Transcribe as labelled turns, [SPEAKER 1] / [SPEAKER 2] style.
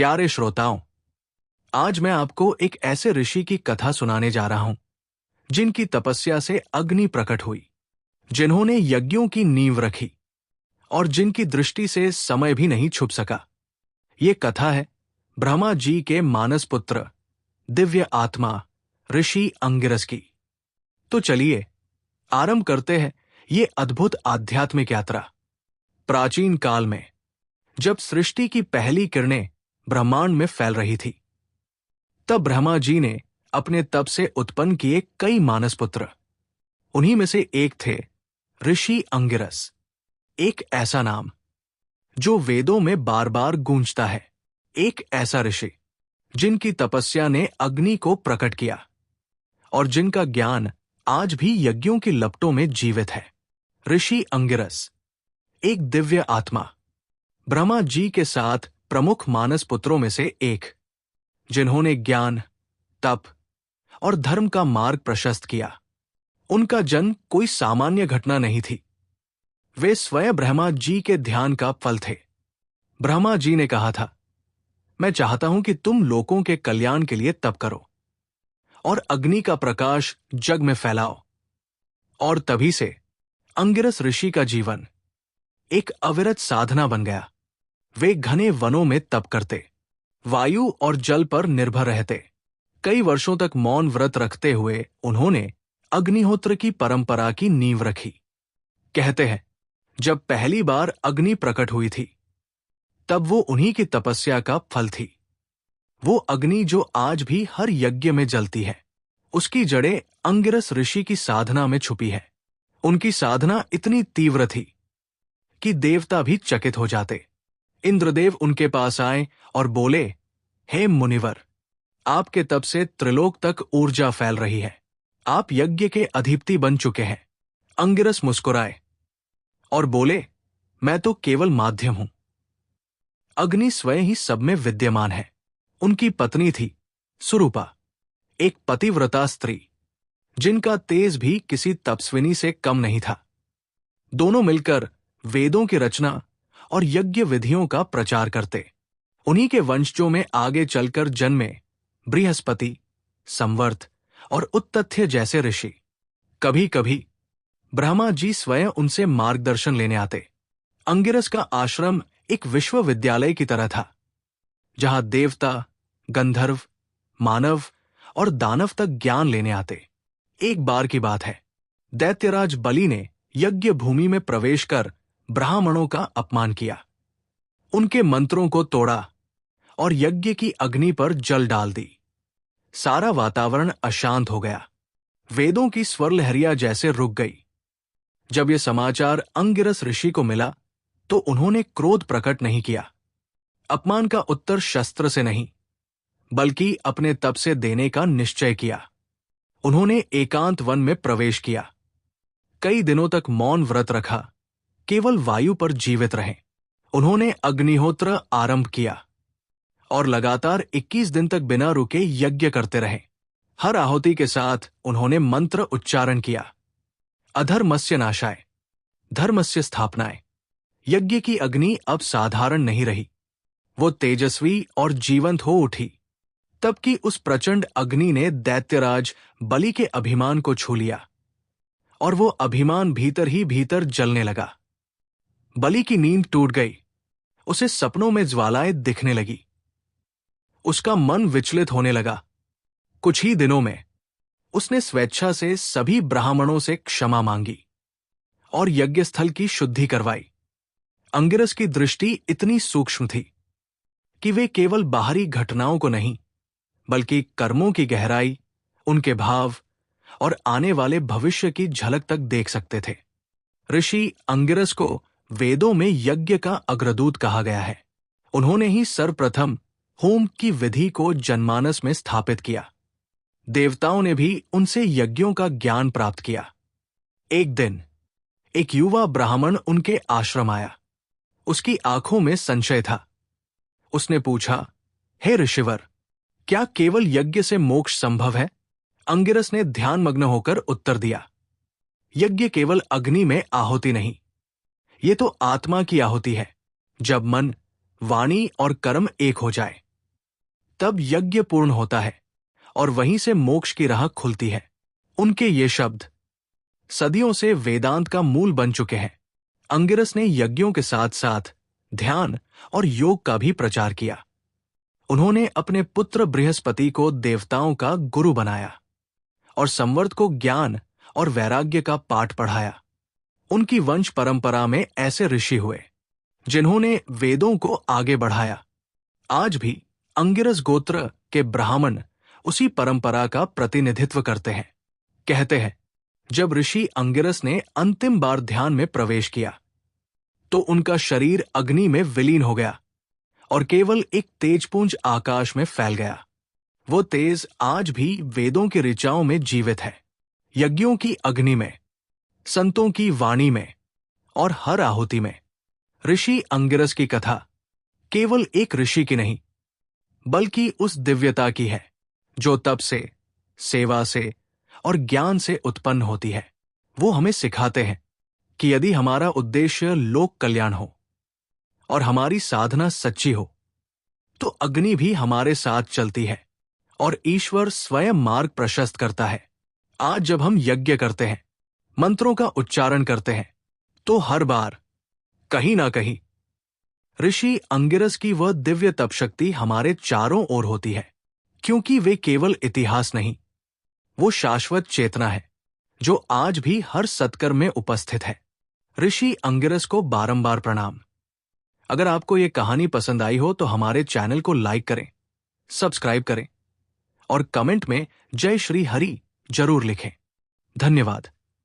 [SPEAKER 1] प्यारे श्रोताओं, आज मैं आपको एक ऐसे ऋषि की कथा सुनाने जा रहा हूं जिनकी तपस्या से अग्नि प्रकट हुई, जिन्होंने यज्ञों की नींव रखी और जिनकी दृष्टि से समय भी नहीं छुप सका। ये कथा है ब्रह्मा जी के मानस पुत्र दिव्य आत्मा ऋषि अंगिरस की। तो चलिए आरंभ करते हैं ये अद्भुत आध्यात्मिक यात्रा। प्राचीन काल में जब सृष्टि की पहली किरणें ब्रह्मांड में फैल रही थी, तब ब्रह्मा जी ने अपने तप से उत्पन्न किए कई मानस पुत्र। उन्हीं में से एक थे ऋषि अंगिरस, एक ऐसा नाम जो वेदों में बार बार गूंजता है, एक ऐसा ऋषि जिनकी तपस्या ने अग्नि को प्रकट किया और जिनका ज्ञान आज भी यज्ञों की लपटों में जीवित है। ऋषि अंगिरस एक दिव्य आत्मा, ब्रह्मा जी के साथ प्रमुख मानस पुत्रों में से एक, जिन्होंने ज्ञान, तप और धर्म का मार्ग प्रशस्त किया। उनका जन्म कोई सामान्य घटना नहीं थी। वे स्वयं ब्रह्मा जी के ध्यान का फल थे। ब्रह्मा जी ने कहा था, मैं चाहता हूं कि तुम लोगों के कल्याण के लिए तप करो और अग्नि का प्रकाश जग में फैलाओ। और तभी से अंगिरस ऋषि का जीवन एक अविरत साधना बन गया। वे घने वनों में तप करते, वायु और जल पर निर्भर रहते। कई वर्षों तक मौन व्रत रखते हुए उन्होंने अग्निहोत्र की परंपरा की नींव रखी। कहते हैं, जब पहली बार अग्नि प्रकट हुई थी, तब वो उन्हीं की तपस्या का फल थी। वो अग्नि जो आज भी हर यज्ञ में जलती है, उसकी जड़ें अंगिरस ऋषि की साधना में छुपी है। उनकी साधना इतनी तीव्र थी कि देवता भी चकित हो जाते। इंद्रदेव उनके पास आए और बोले, हे मुनिवर, आपके तप से त्रिलोक तक ऊर्जा फैल रही है। आप यज्ञ के अधिपति बन चुके हैं। अंगिरस मुस्कुराए और बोले, मैं तो केवल माध्यम हूं। अग्नि स्वयं ही सब में विद्यमान है। उनकी पत्नी थी सुरूपा, एक पतिव्रता स्त्री, जिनका तेज भी किसी तपस्विनी से कम नहीं था। दोनों मिलकर वेदों की रचना और यज्ञ विधियों का प्रचार करते। उन्हीं के वंशजों में आगे चलकर जन्मे बृहस्पति, संवर्त और उत्तथ्य जैसे ऋषि। कभी कभी ब्रह्मा जी स्वयं उनसे मार्गदर्शन लेने आते। अंगिरस का आश्रम एक विश्वविद्यालय की तरह था, जहां देवता, गंधर्व, मानव और दानव तक ज्ञान लेने आते। एक बार की बात है, दैत्यराज बलि ने यज्ञ भूमि में प्रवेश कर ब्राह्मणों का अपमान किया, उनके मंत्रों को तोड़ा और यज्ञ की अग्नि पर जल डाल दी। सारा वातावरण अशांत हो गया। वेदों की स्वर लहरियां जैसे रुक गई। जब यह समाचार अंगिरस ऋषि को मिला, तो उन्होंने क्रोध प्रकट नहीं किया। अपमान का उत्तर शस्त्र से नहीं, बल्कि अपने तप से देने का निश्चय किया। उन्होंने एकांत वन में प्रवेश किया, कई दिनों तक मौन व्रत रखा, केवल वायु पर जीवित रहे। उन्होंने अग्निहोत्र आरंभ किया और लगातार 21 दिन तक बिना रुके यज्ञ करते रहे। हर आहुति के साथ उन्होंने मंत्र उच्चारण किया, अधर्मस्य नाशाय, धर्मस्य स्थापनाय। यज्ञ की अग्नि अब साधारण नहीं रही, वो तेजस्वी और जीवंत हो उठी। तब की उस प्रचंड अग्नि ने दैत्यराज बलि के अभिमान को छू लिया और वो अभिमान भीतर ही भीतर जलने लगा। बलि की नींद टूट गई। उसे सपनों में ज्वालाएं दिखने लगी। उसका मन विचलित होने लगा। कुछ ही दिनों में उसने स्वेच्छा से सभी ब्राह्मणों से क्षमा मांगी और यज्ञस्थल की शुद्धि करवाई। अंगिरस की दृष्टि इतनी सूक्ष्म थी कि वे केवल बाहरी घटनाओं को नहीं, बल्कि कर्मों की गहराई, उनके भाव और आने वाले भविष्य की झलक तक देख सकते थे। ऋषि अंगिरस को वेदों में यज्ञ का अग्रदूत कहा गया है। उन्होंने ही सर्वप्रथम होम की विधि को जनमानस में स्थापित किया। देवताओं ने भी उनसे यज्ञों का ज्ञान प्राप्त किया। एक दिन एक युवा ब्राह्मण उनके आश्रम आया। उसकी आंखों में संशय था। उसने पूछा, हे ऋषिवर, क्या केवल यज्ञ से मोक्ष संभव है? अंगिरस ने ध्यानमग्न होकर उत्तर दिया, यज्ञ केवल अग्नि में आहुति नहीं, ये तो आत्मा की आहुति है। जब मन, वाणी और कर्म एक हो जाए, तब यज्ञ पूर्ण होता है और वहीं से मोक्ष की राह खुलती है। उनके ये शब्द सदियों से वेदांत का मूल बन चुके हैं। अंगिरस ने यज्ञों के साथ साथ ध्यान और योग का भी प्रचार किया। उन्होंने अपने पुत्र बृहस्पति को देवताओं का गुरु बनाया और संवर्त को ज्ञान और वैराग्य का पाठ पढ़ाया। उनकी वंश परंपरा में ऐसे ऋषि हुए जिन्होंने वेदों को आगे बढ़ाया। आज भी अंगिरस गोत्र के ब्राह्मण उसी परंपरा का प्रतिनिधित्व करते हैं। कहते हैं, जब ऋषि अंगिरस ने अंतिम बार ध्यान में प्रवेश किया तो उनका शरीर अग्नि में विलीन हो गया और केवल एक तेजपुंज आकाश में फैल गया। वो तेज आज भी वेदों की ऋचाओं में जीवित है, यज्ञों की अग्नि में, संतों की वाणी में और हर आहुति में। ऋषि अंगिरस की कथा केवल एक ऋषि की नहीं, बल्कि उस दिव्यता की है जो तप से, सेवा से और ज्ञान से उत्पन्न होती है। वो हमें सिखाते हैं कि यदि हमारा उद्देश्य लोक कल्याण हो और हमारी साधना सच्ची हो, तो अग्नि भी हमारे साथ चलती है और ईश्वर स्वयं मार्ग प्रशस्त करता है। आज जब हम यज्ञ करते हैं, मंत्रों का उच्चारण करते हैं, तो हर बार कहीं ना कहीं ऋषि अंगिरस की वह दिव्य तपशक्ति हमारे चारों ओर होती है, क्योंकि वे केवल इतिहास नहीं, वो शाश्वत चेतना है जो आज भी हर सत्कर्म में उपस्थित है। ऋषि अंगिरस को बारंबार प्रणाम। अगर आपको ये कहानी पसंद आई हो तो हमारे चैनल को लाइक करें, सब्सक्राइब करें और कमेंट में जय श्री हरि जरूर लिखें। धन्यवाद।